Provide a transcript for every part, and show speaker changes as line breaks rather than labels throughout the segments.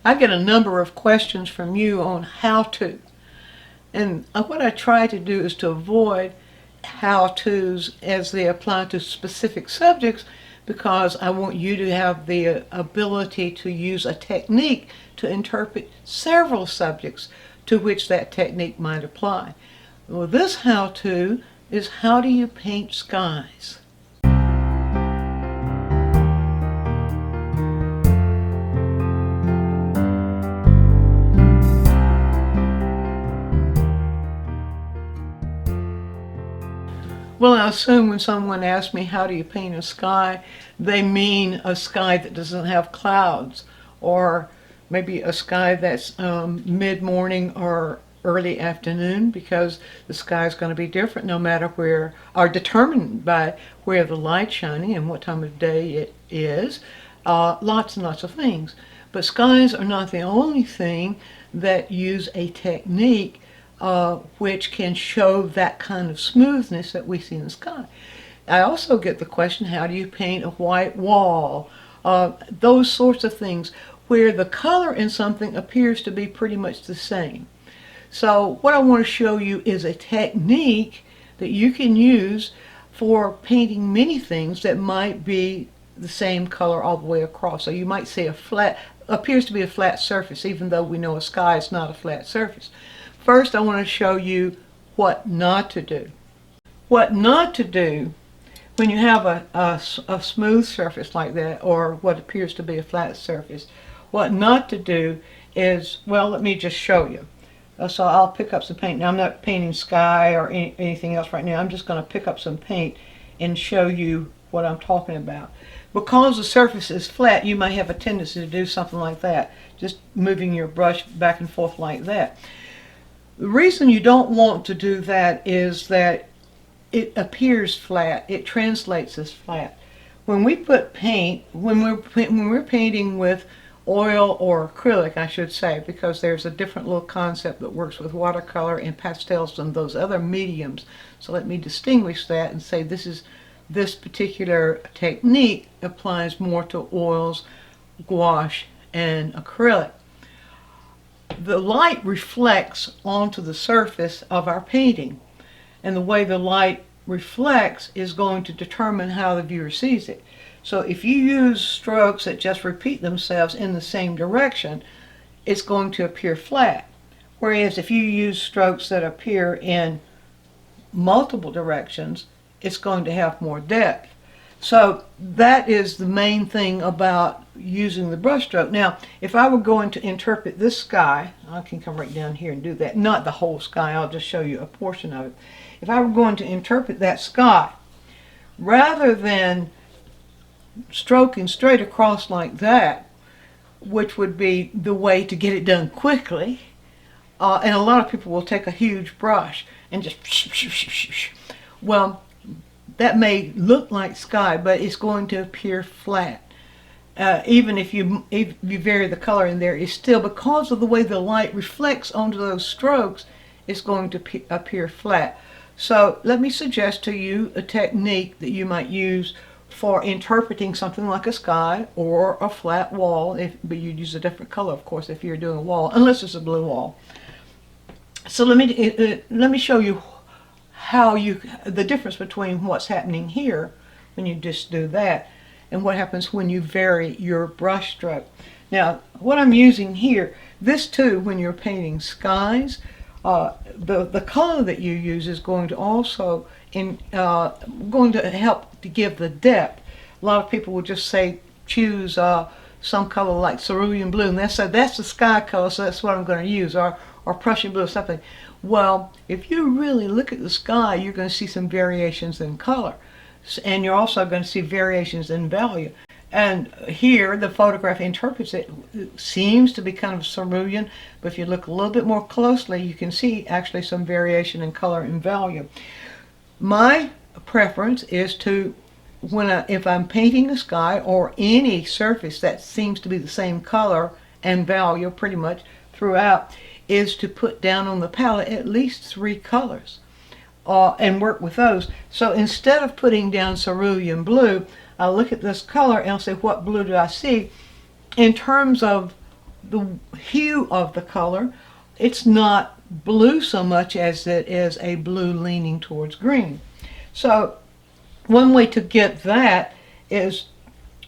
I get a number of questions from you on how to. And what I try to do is to avoid how-tos as they apply to specific subjects, because I want you to have the ability to use a technique to interpret several subjects to which that technique might apply. Well, this how-to is how do you paint skies? Well, I assume when someone asks me how do you paint a sky, they mean a sky that doesn't have clouds, or maybe a sky that's mid-morning or early afternoon, because the sky is going to be different no matter where, or determined by where the light's shining and what time of day it is. Lots and lots of things. But skies are not the only thing that use a technique which can show that kind of smoothness that we see in the sky. I also get the question, how do you paint a white wall? Those sorts of things where the color in something appears to be pretty much the same. So what I want to show you is a technique that you can use for painting many things that might be the same color all the way across. So you might see a flat, appears to be a flat surface, even though we know a sky is not a flat surface. First, I want to show you what not to do. What not to do when you have a smooth surface like that, or what appears to be a flat surface. What not to do is, well, let me just show you. So I'll pick up some paint. Now, I'm not painting sky or anything else right now. I'm just going to pick up some paint and show you what I'm talking about. Because the surface is flat, you may have a tendency to do something like that, just moving your brush back and forth like that. The reason you don't want to do that is that it appears flat. It translates as flat. When we put paint, when we're painting with oil or acrylic, I should say, because there's a different little concept that works with watercolor and pastels than those other mediums. So let me distinguish that and say this particular technique applies more to oils, gouache, and acrylic. The light reflects onto the surface of our painting, and the way the light reflects is going to determine how the viewer sees it. So if you use strokes that just repeat themselves in the same direction, it's going to appear flat. Whereas if you use strokes that appear in multiple directions, it's going to have more depth. So that is the main thing about using the brush stroke. Now, if I were going to interpret this sky, I can come right down here and do that. Not the whole sky, I'll just show you a portion of it. If I were going to interpret that sky, rather than stroking straight across like that, which would be the way to get it done quickly, and a lot of people will take a huge brush and just, well, that may look like sky, but it's going to appear flat. Even if you vary the color in there, it's still, because of the way the light reflects onto those strokes, it's going to appear flat. So let me suggest to you a technique that you might use for interpreting something like a sky or a flat wall, but you'd use a different color, of course, if you're doing a wall, unless it's a blue wall. So let me show you how the difference between what's happening here when you just do that and what happens when you vary your brush stroke. Now, what I'm using here, this too, when you're painting skies, the color that you use is going to also going to help to give the depth. A lot of people will just say choose some color like cerulean blue, and that's the sky color, so that's what I'm going to use, or Prussian blue or something. Well, if you really look at the sky, you're going to see some variations in color, and you're also going to see variations in value. And here, the photograph interprets it. It seems to be kind of cerulean, but if you look a little bit more closely, you can see actually some variation in color and value. My preference is to, if I'm painting a sky or any surface that seems to be the same color and value pretty much throughout, is to put down on the palette at least 3 colors and work with those. So instead of putting down cerulean blue, I'll look at this color and I'll say, what blue do I see? In terms of the hue of the color. It's not blue so much as it is a blue leaning towards green. So one way to get that is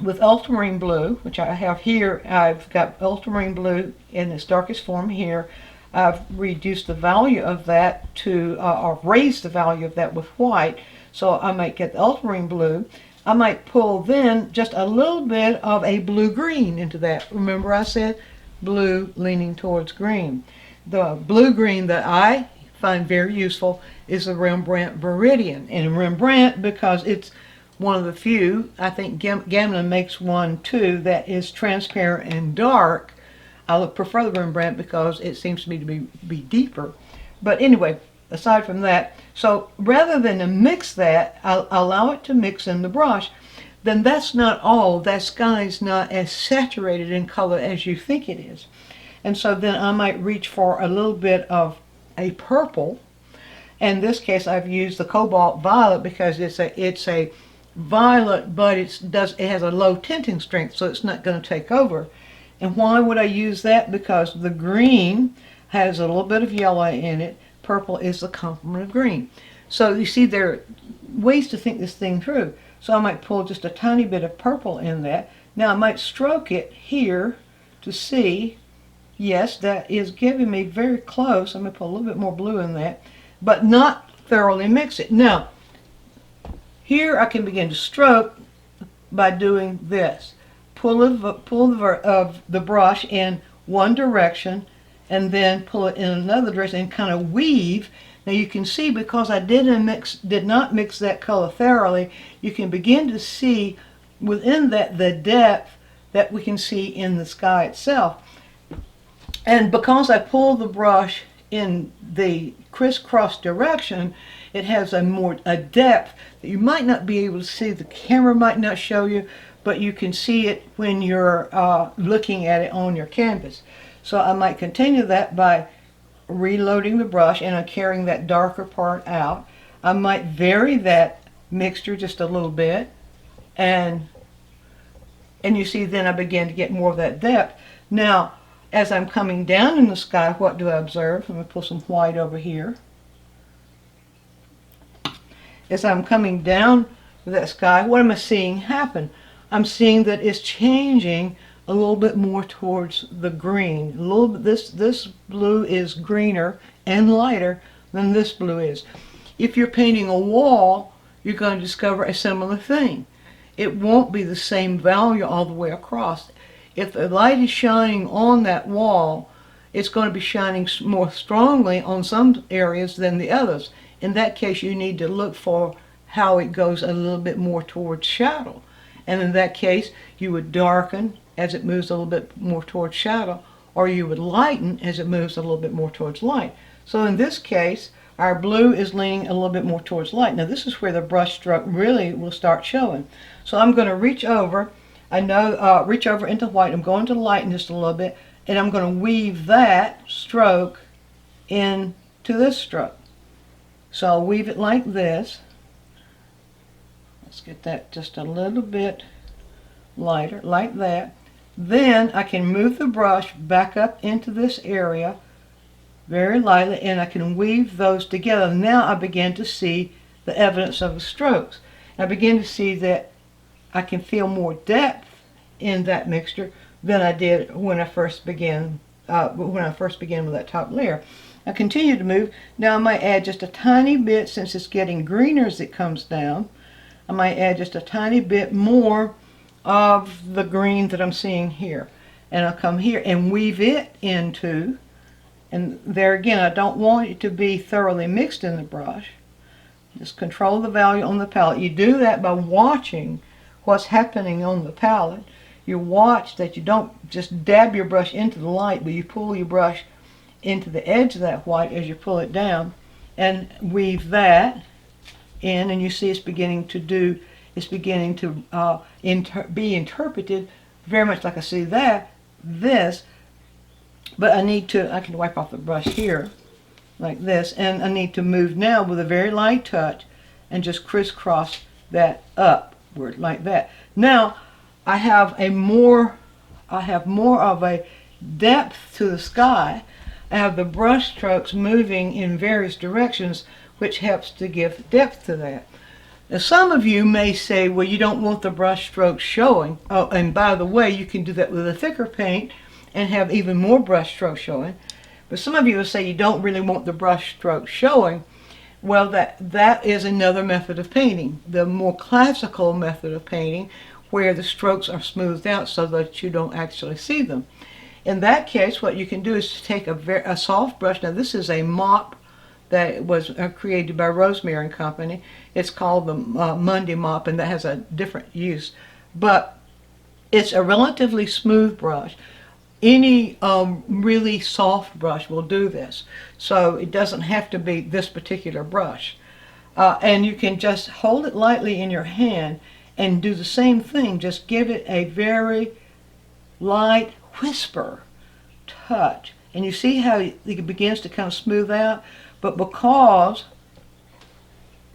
with ultramarine blue, which I have here. I've got ultramarine blue in its darkest form here. I've reduced the value of that to, or raised the value of that with white. So I might get the ultramarine blue. I might pull then just a little bit of a blue-green into that. Remember I said blue leaning towards green. The blue-green that I find very useful is the Rembrandt Viridian. And Rembrandt, because it's one of the few, I think Gamma makes one too, that is transparent and dark. I prefer the Rembrandt because it seems to me to be deeper. But anyway, aside from that, so rather than to mix that, I'll allow it to mix in the brush. Then that's not all. That sky is not as saturated in color as you think it is. And so then I might reach for a little bit of a purple. In this case, I've used the cobalt violet because it's a violet, but it has a low tinting strength, so it's not going to take over. And why would I use that? Because the green has a little bit of yellow in it. Purple is the complement of green. So you see, there are ways to think this thing through. So I might pull just a tiny bit of purple in that. Now I might stroke it here to see, yes, that is giving me very close. I'm going to put a little bit more blue in that, but not thoroughly mix it. Now, here I can begin to stroke by doing this. Pull the brush in one direction and then pull it in another direction and kind of weave. Now you can see, because I did not mix that color thoroughly, you can begin to see within that the depth that we can see in the sky itself. And because I pulled the brush in the crisscross direction, it has a depth that you might not be able to see. The camera might not show you, but you can see it when you're looking at it on your canvas. So I might continue that by reloading the brush, and I'm carrying that darker part out. I might vary that mixture just a little bit, and you see then I begin to get more of that depth. Now, as I'm coming down in the sky, what do I observe? I'm going to pull some white over here. As I'm coming down that sky, what am I seeing happen? I'm seeing that it's changing a little bit more towards the green. A little bit, this blue is greener and lighter than this blue is. If you're painting a wall, you're going to discover a similar thing. It won't be the same value all the way across. If the light is shining on that wall, it's going to be shining more strongly on some areas than the others. In that case, you need to look for how it goes a little bit more towards shadow. And in that case, you would darken as it moves a little bit more towards shadow, or you would lighten as it moves a little bit more towards light. So in this case, our blue is leaning a little bit more towards light. Now this is where the brush stroke really will start showing. So I'm going to reach over. Reach over into white. I'm going to lighten just a little bit, and I'm going to weave that stroke into this stroke. So I'll weave it like this. Let's get that just a little bit lighter, like that. Then I can move the brush back up into this area very lightly, and I can weave those together. Now I begin to see the evidence of the strokes. I begin to see that I can feel more depth in that mixture than I did when I first began with that top layer. I continue to move. Now I might add just a tiny bit, since it's getting greener as it comes down. I might add just a tiny bit more of the green that I'm seeing here. And I'll come here and weave it into, and there again, I don't want it to be thoroughly mixed in the brush. Just control the value on the palette. You do that by watching what's happening on the palette. You watch that you don't just dab your brush into the light, but you pull your brush into the edge of that white as you pull it down, and weave that in, and you see it's beginning to be interpreted very much like I see this, but I can wipe off the brush here like this, and I need to move now with a very light touch and just crisscross that upward like that. Now I have more of a depth to the sky, I have the brush strokes moving in various directions, which helps to give depth to that. Now, some of you may say, well, you don't want the brush strokes showing. Oh, and by the way, you can do that with a thicker paint and have even more brush strokes showing. But some of you will say you don't really want the brush strokes showing. Well, that is another method of painting, the more classical method of painting, where the strokes are smoothed out so that you don't actually see them. In that case, what you can do is to take a soft brush. Now, this is a mop that was created by Rosemary and Company. It's called the Monday mop, and that has a different use. But it's a relatively smooth brush. Any really soft brush will do this. So it doesn't have to be this particular brush. And you can just hold it lightly in your hand and do the same thing. Just give it a very light whisper touch. And you see how it begins to kind of smooth out? But because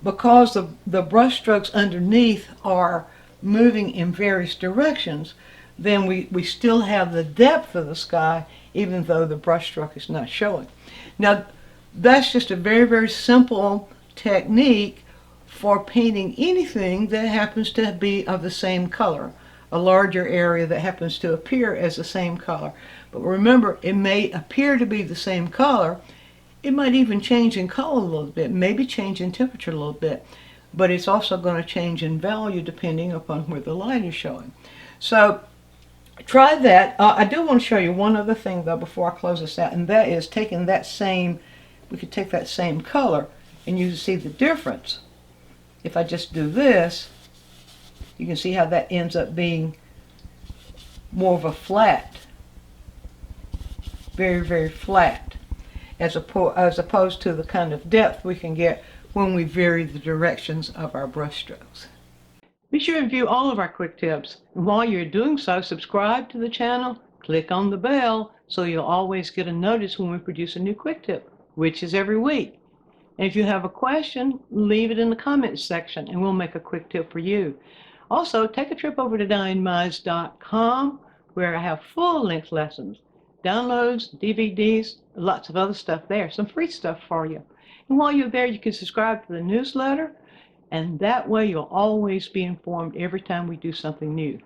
the brush strokes underneath are moving in various directions, then we still have the depth of the sky, even though the brush stroke is not showing. Now, that's just a very, very simple technique for painting anything that happens to be of the same color, a larger area that happens to appear as the same color. But remember, it may appear to be the same color. It might even change in color a little bit, maybe change in temperature a little bit, but it's also going to change in value depending upon where the light is showing. So try that. I do want to show you one other thing though before I close this out, and that is taking that same, we could take that same color and you can see the difference. If I just do this, you can see how that ends up being more of a flat, very, very flat, as opposed to the kind of depth we can get when we vary the directions of our brush strokes. Be sure to view all of our quick tips. And while you're doing so, subscribe to the channel, click on the bell so you'll always get a notice when we produce a new quick tip, which is every week. And if you have a question, leave it in the comments section and we'll make a quick tip for you. Also, take a trip over to DianneMize.com where I have full-length lessons, downloads, DVDs, lots of other stuff there, some free stuff for you. And while you're there, you can subscribe to the newsletter, and that way you'll always be informed every time we do something new.